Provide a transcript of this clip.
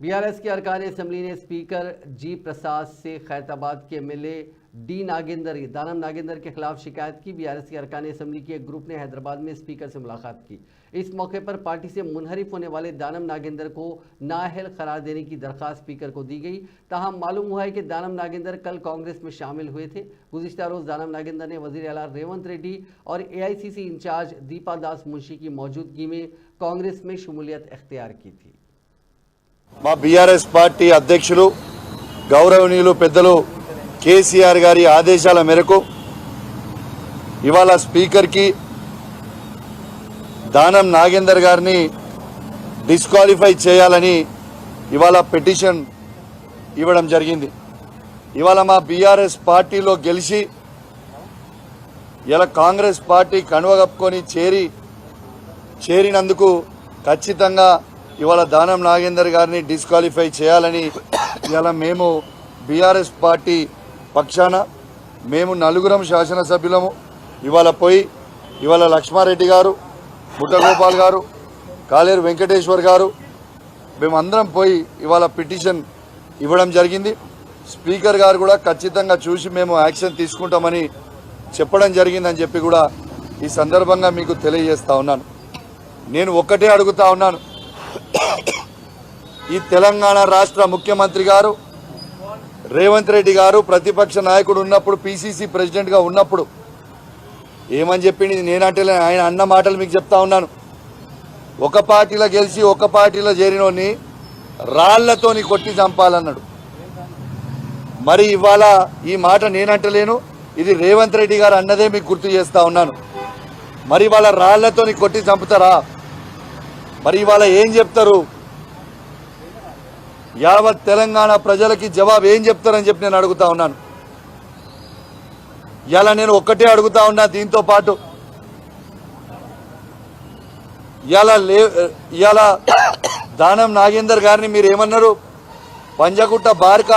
BRS के अरकान assembly ने स्पीकर जी प्रसाद से खैरताबाद के एमएलए दानम नागेंद्र के खिलाफ शिकायत की। बीआरएस के अरकान असम्बली के एक ग्रुप ने हैदराबाद में स्पीकर से मुलाकात की। इस मौके पर पार्टी से मुनहरिफ होने वाले दानम नागेंद्र को नाअहल करार देने की दरख्वास्त स्पीकर को दी गई। ताहम मालूम हुआ है कि दानम नागेंद्र कल कांग्रेस में शामिल हुए थे। गुज़िश्ता रोज़ दानम नागेंद्र ने वज़ीर आला रेवंत रेड्डी और एआईसीसी इंचार्ज दीपा दास मुंशी की मौजूदगी में कांग्रेस में शमूलियत इख्तियार की थी। మా బీఆర్ఎస్ పార్టీ అధ్యక్షులు గౌరవనీయులు పెద్దలు కేసీఆర్ గారి ఆదేశాల మేరకు ఇవాళ స్పీకర్కి దానం నాగేందర్ గారిని డిస్క్వాలిఫై చేయాలని ఇవాళ పిటిషన్ ఇవ్వడం జరిగింది। ఇవాళ మా బీఆర్ఎస్ పార్టీలో గెలిచి ఇలా కాంగ్రెస్ పార్టీ కనువగప్పుకొని చేరినందుకు ఖచ్చితంగా ఇవాళ దానం నాగేందర్ గారిని డిస్క్వాలిఫై చేయాలని ఇవాళ మేము బీఆర్ఎస్ పార్టీ పక్షాన మేము నలుగురం శాసనసభ్యులము ఇవాళ పోయి ఇవాళ లక్ష్మారెడ్డి గారు, ముట్టగోపాల్ గారు, కాలేరు వెంకటేశ్వర్ గారు మేమందరం పోయి ఇవాళ పిటిషన్ ఇవ్వడం జరిగింది। స్పీకర్ గారు కూడా ఖచ్చితంగా చూసి మేము యాక్షన్ తీసుకుంటామని చెప్పడం జరిగిందని చెప్పి కూడా ఈ సందర్భంగా మీకు తెలియజేస్తా ఉన్నాను। నేను ఒక్కటే అడుగుతా ఉన్నాను, ఈ తెలంగాణ రాష్ట్ర ముఖ్యమంత్రి గారు రేవంత్ రెడ్డి గారు ప్రతిపక్ష నాయకుడు ఉన్నప్పుడు పిసిసి ప్రెసిడెంట్గా ఉన్నప్పుడు ఏమని చెప్పింది నేనంటే ఆయన అన్న మాటలు మీకు చెప్తా ఉన్నాను। ఒక పార్టీలో గెలిచి ఒక పార్టీలో చేరినోని రాళ్లతోని కొట్టి చంపాలన్నాడు। మరి ఇవాళ ఈ మాట నేనంటలేను, ఇది రేవంత్ రెడ్డి గారు అన్నదే మీకు గుర్తు చేస్తా ఉన్నాను। మరి ఇవాళ రాళ్లతోని కొట్టి చంపుతారా? మరి ఇవాళ ఏం చెప్తారు? యావత్ తెలంగాణ ప్రజలకి జవాబు ఏం చెప్తారని చెప్పి నేను అడుగుతా ఉన్నాను। ఇలా నేను ఒక్కటే అడుగుతా ఉన్నా, దీంతో పాటు ఇవాళ దానం నాగేందర్ గారిని మీరు ఏమన్నారు? పంజగుట్ట బార్కా